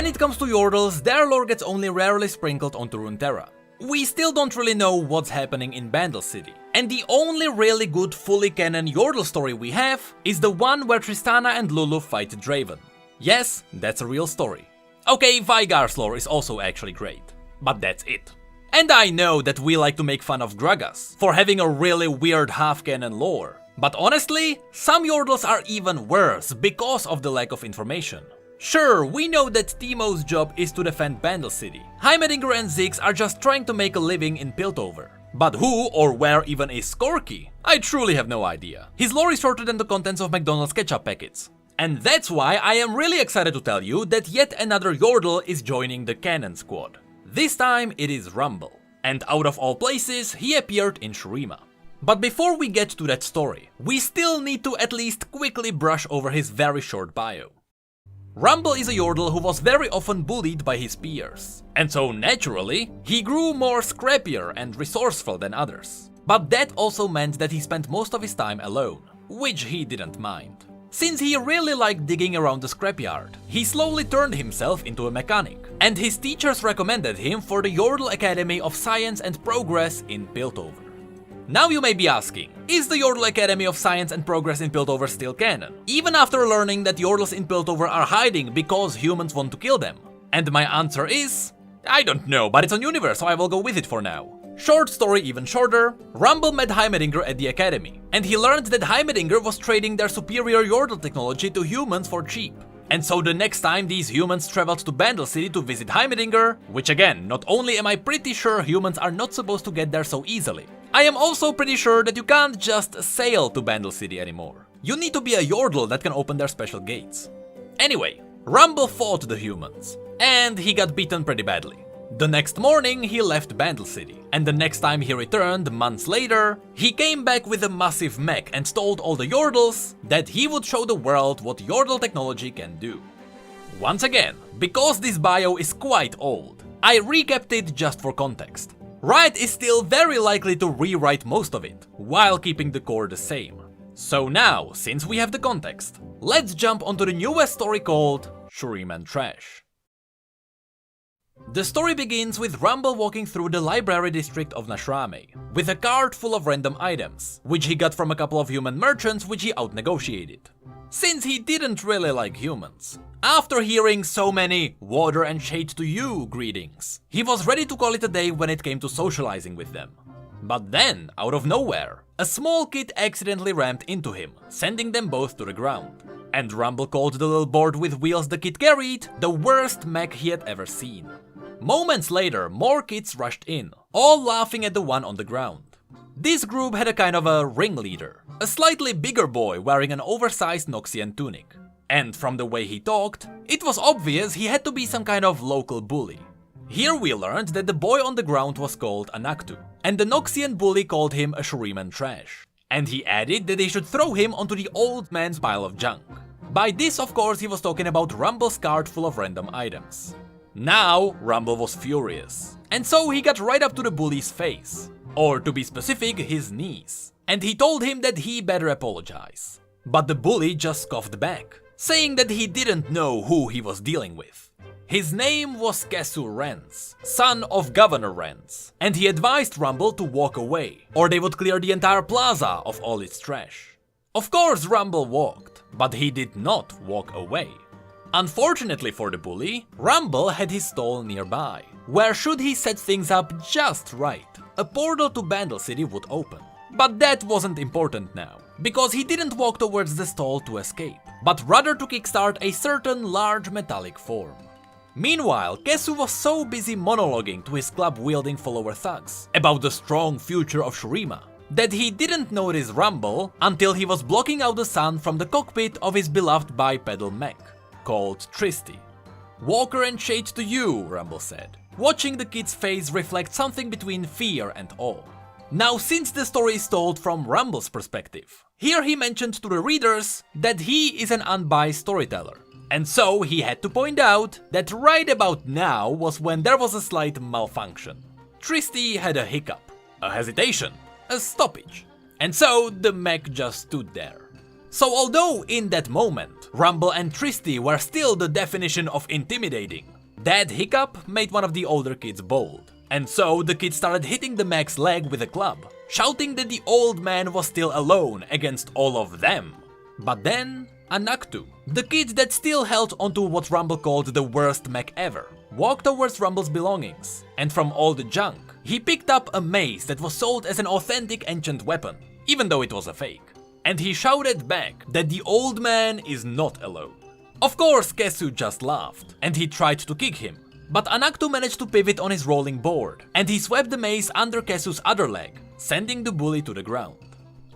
When it comes to Yordles, their lore gets only rarely sprinkled onto Runeterra. We still don't really know what's happening in Bandle City, and the only really good fully canon Yordle story we have is the one where Tristana and Lulu fight Draven. Yes, that's a real story. Okay, Vygar's lore is also actually great, but that's it. And I know that we like to make fun of Gragas for having a really weird half-canon lore, but honestly, some Yordles are even worse because of the lack of information. Sure, we know that Teemo's job is to defend Bandle City. Heimerdinger and Ziggs are just trying to make a living in Piltover. But who or where even is Skorky? I truly have no idea. His lore is shorter than the contents of McDonald's ketchup packets. And that's why I am really excited to tell you that yet another Yordle is joining the canon squad. This time it is Rumble. And out of all places, he appeared in Shurima. But before we get to that story, we still need to at least quickly brush over his very short bio. Rumble is a Yordle who was very often bullied by his peers, and so naturally, he grew more scrappier and resourceful than others. But that also meant that he spent most of his time alone, which he didn't mind. Since he really liked digging around the scrapyard, he slowly turned himself into a mechanic, and his teachers recommended him for the Yordle Academy of Science and Progress in Piltover. Now you may be asking, is the Yordle Academy of Science and Progress in Piltover still canon? Even after learning that Yordles in Piltover are hiding because humans want to kill them? And my answer is, I don't know, but it's on Universe, so I will go with it for now. Short story even shorter, Rumble met Heimerdinger at the Academy, and he learned that Heimerdinger was trading their superior Yordle technology to humans for cheap. And so the next time these humans traveled to Bandle City to visit Heimerdinger, which again, not only am I pretty sure humans are not supposed to get there so easily, I am also pretty sure that you can't just sail to Bandle City anymore. You need to be a Yordle that can open their special gates. Anyway, Rumble fought the humans, and he got beaten pretty badly. The next morning he left Bandle City, and the next time he returned, months later, he came back with a massive mech and told all the Yordles that he would show the world what Yordle technology can do. Once again, because this bio is quite old, I recapped it just for context. Riot is still very likely to rewrite most of it, while keeping the core the same. So now, since we have the context, let's jump onto the newest story called Shurima Trash. The story begins with Rumble walking through the library district of Nashrame, with a cart full of random items, which he got from a couple of human merchants which he outnegotiated. Since he didn't really like humans. After hearing so many "water and shade to you" greetings, he was ready to call it a day when it came to socializing with them. But then, out of nowhere, a small kid accidentally rammed into him, sending them both to the ground. And Rumble called the little board with wheels the kid carried the worst mech he had ever seen. Moments later, more kids rushed in, all laughing at the one on the ground. This group had a kind of a ringleader, a slightly bigger boy wearing an oversized Noxian tunic. And from the way he talked, it was obvious he had to be some kind of local bully. Here we learned that the boy on the ground was called Anaktu, and the Noxian bully called him a Shuriman Trash. And he added that they should throw him onto the old man's pile of junk. By this, of course, he was talking about Rumble's cart full of random items. Now, Rumble was furious, and so he got right up to the bully's face, or to be specific, his knees, and he told him that he better apologize. But the bully just scoffed back, saying that he didn't know who he was dealing with. His name was Kesu Renz, son of Governor Renz, and he advised Rumble to walk away, or they would clear the entire plaza of all its trash. Of course Rumble walked, but he did not walk away. Unfortunately for the bully, Rumble had his stall nearby, where should he set things up just right, a portal to Bandle City would open. But that wasn't important now, because he didn't walk towards the stall to escape, but rather to kickstart a certain large metallic form. Meanwhile, Kesu was so busy monologuing to his club-wielding follower thugs about the strong future of Shurima, that he didn't notice Rumble until he was blocking out the sun from the cockpit of his beloved bipedal mech, called Tristy. "Walker and shade to you," Rumble said, watching the kid's face reflect something between fear and awe. Now, since the story is told from Rumble's perspective, here he mentioned to the readers that he is an unbiased storyteller. And so he had to point out that right about now was when there was a slight malfunction. Tristy had a hiccup, a hesitation, a stoppage. And so the mech just stood there. So although in that moment, Rumble and Tristy were still the definition of intimidating, that hiccup made one of the older kids bold. And so the kid started hitting the mech's leg with a club, shouting that the old man was still alone against all of them. But then, Anaktu, the kid that still held onto what Rumble called the worst mech ever, walked towards Rumble's belongings, and from all the junk, he picked up a mace that was sold as an authentic ancient weapon, even though it was a fake. And he shouted back that the old man is not alone. Of course, Kesu just laughed, and he tried to kick him, but Anaktu managed to pivot on his rolling board, and he swept the mace under Kesu's other leg, sending the bully to the ground.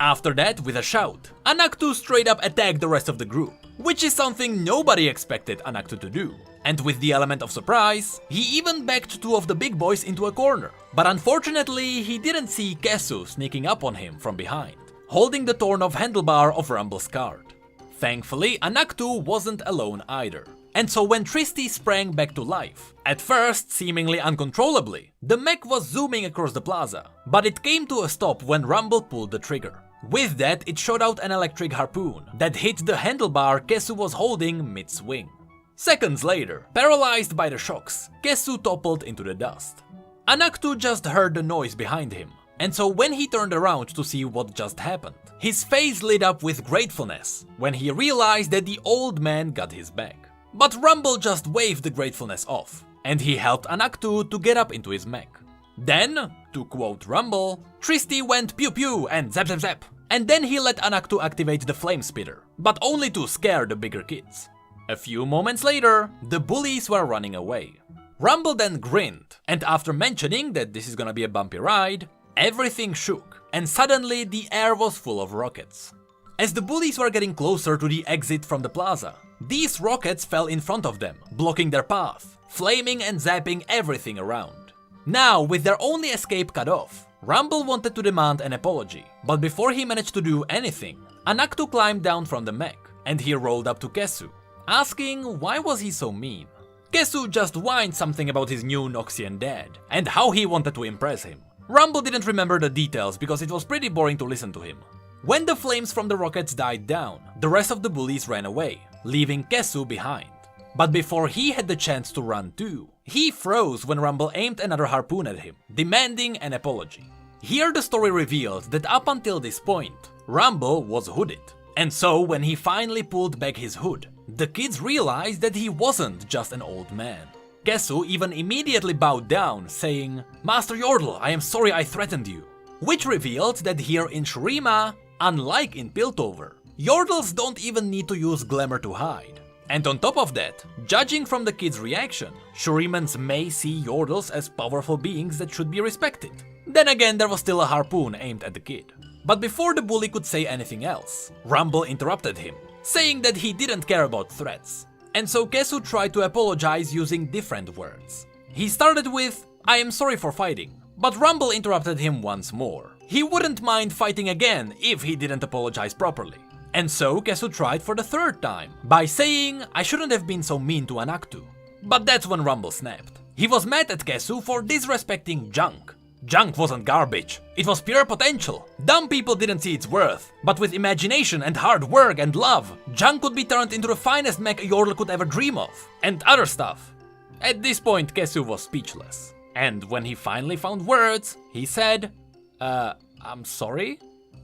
After that, with a shout, Anaktu straight up attacked the rest of the group, which is something nobody expected Anaktu to do. And with the element of surprise, he even backed two of the big boys into a corner. But unfortunately, he didn't see Kesu sneaking up on him from behind, holding the torn off handlebar of Rumble's cart. Thankfully, Anaktu wasn't alone either. And so when Tristy sprang back to life, at first seemingly uncontrollably, the mech was zooming across the plaza, but it came to a stop when Rumble pulled the trigger. With that, it shot out an electric harpoon that hit the handlebar Kesu was holding mid-swing. Seconds later, paralyzed by the shocks, Kesu toppled into the dust. Anaktu just heard the noise behind him, and so when he turned around to see what just happened, his face lit up with gratefulness when he realized that the old man got his back. But Rumble just waved the gratefulness off, and he helped Anaktu to get up into his mech. Then, to quote Rumble, Tristy went pew pew and zap zap zap, and then he let Anaktu activate the flame spitter, but only to scare the bigger kids. A few moments later, the bullies were running away. Rumble then grinned, and after mentioning that this is gonna be a bumpy ride, everything shook, and suddenly the air was full of rockets. As the bullies were getting closer to the exit from the plaza, these rockets fell in front of them, blocking their path, flaming and zapping everything around. Now, with their only escape cut off, Rumble wanted to demand an apology, but before he managed to do anything, Anaktu climbed down from the mech, and he rolled up to Kesu, asking why was he so mean. Kesu just whined something about his new Noxian dad, and how he wanted to impress him. Rumble didn't remember the details because it was pretty boring to listen to him. When the flames from the rockets died down, the rest of the bullies ran away, leaving Kesu behind. But before he had the chance to run too, he froze when Rumble aimed another harpoon at him, demanding an apology. Here the story revealed that up until this point, Rumble was hooded. And so when he finally pulled back his hood, the kids realized that he wasn't just an old man. Kesu even immediately bowed down, saying, "Master Yordle, I am sorry I threatened you." Which revealed that here in Shurima, unlike in Piltover, Yordles don't even need to use glamour to hide. And on top of that, judging from the kids' reaction, Shurimans may see Yordles as powerful beings that should be respected. Then again, there was still a harpoon aimed at the kid. But before the bully could say anything else, Rumble interrupted him, saying that he didn't care about threats. And so Kesu tried to apologize using different words. He started with, "I am sorry for fighting," but Rumble interrupted him once more. He wouldn't mind fighting again if he didn't apologize properly. And so Kesu tried for the third time, by saying, "I shouldn't have been so mean to Anaktu." But that's when Rumble snapped. He was mad at Kesu for disrespecting junk. Junk wasn't garbage, it was pure potential. Dumb people didn't see its worth, but with imagination and hard work and love, junk could be turned into the finest mech a Yordle could ever dream of, and other stuff. At this point, Kesu was speechless. And when he finally found words, he said, I'm sorry?"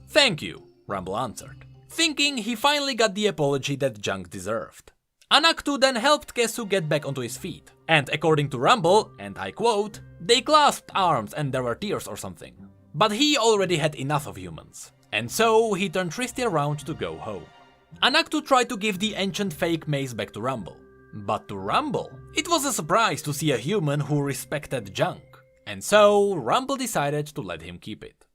"Thank you," Rumble answered, thinking he finally got the apology that junk deserved. Anaktu then helped Kesu get back onto his feet, and according to Rumble, and I quote, "They clasped arms and there were tears or something." But he already had enough of humans, and so he turned Tristy around to go home. Anaktu tried to give the ancient fake mace back to Rumble, but to Rumble, it was a surprise to see a human who respected junk, and so Rumble decided to let him keep it.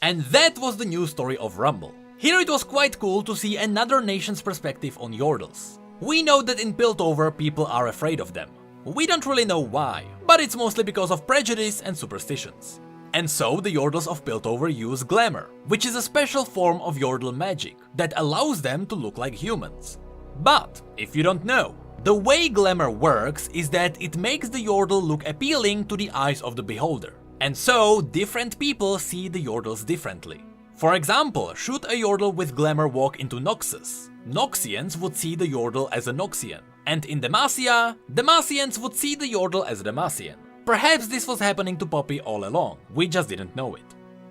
And that was the news story of Rumble. Here it was quite cool to see another nation's perspective on Yordles. We know that in Piltover people are afraid of them. We don't really know why, but it's mostly because of prejudice and superstitions. And so the Yordles of Piltover use glamour, which is a special form of Yordle magic that allows them to look like humans. But, if you don't know, the way glamour works is that it makes the Yordle look appealing to the eyes of the beholder. And so, different people see the Yordles differently. For example, should a Yordle with Glamour walk into Noxus, Noxians would see the Yordle as a Noxian, and in Demacia, Demacians would see the Yordle as a Demacian. Perhaps this was happening to Poppy all along, we just didn't know it.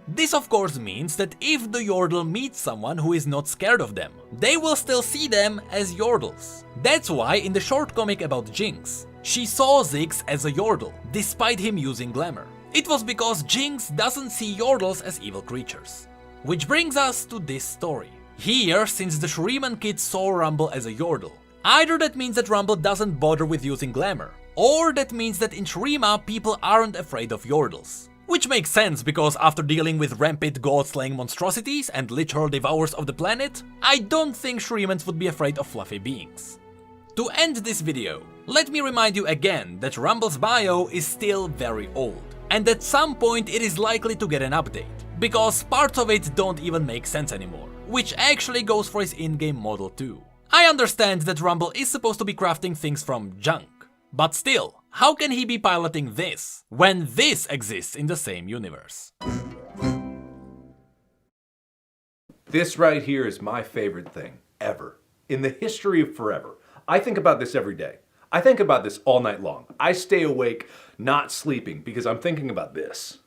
This of course means that if the Yordle meets someone who is not scared of them, they will still see them as Yordles. That's why in the short comic about Jinx, she saw Ziggs as a Yordle, despite him using Glamour. It was because Jinx doesn't see Yordles as evil creatures. Which brings us to this story. Here, since the Shuriman kids saw Rumble as a Yordle, either that means that Rumble doesn't bother with using Glamour, or that means that in Shurima people aren't afraid of Yordles. Which makes sense because after dealing with rampant god-slaying monstrosities and literal devours of the planet, I don't think Shurimans would be afraid of fluffy beings. To end this video, let me remind you again that Rumble's bio is still very old, and at some point it is likely to get an update, because parts of it don't even make sense anymore, which actually goes for his in-game model too. I understand that Rumble is supposed to be crafting things from junk, but still, how can he be piloting this, when this exists in the same universe? This right here is my favorite thing, ever. In the history of forever. I think about this every day. I think about this all night long. I stay awake, not sleeping, because I'm thinking about this.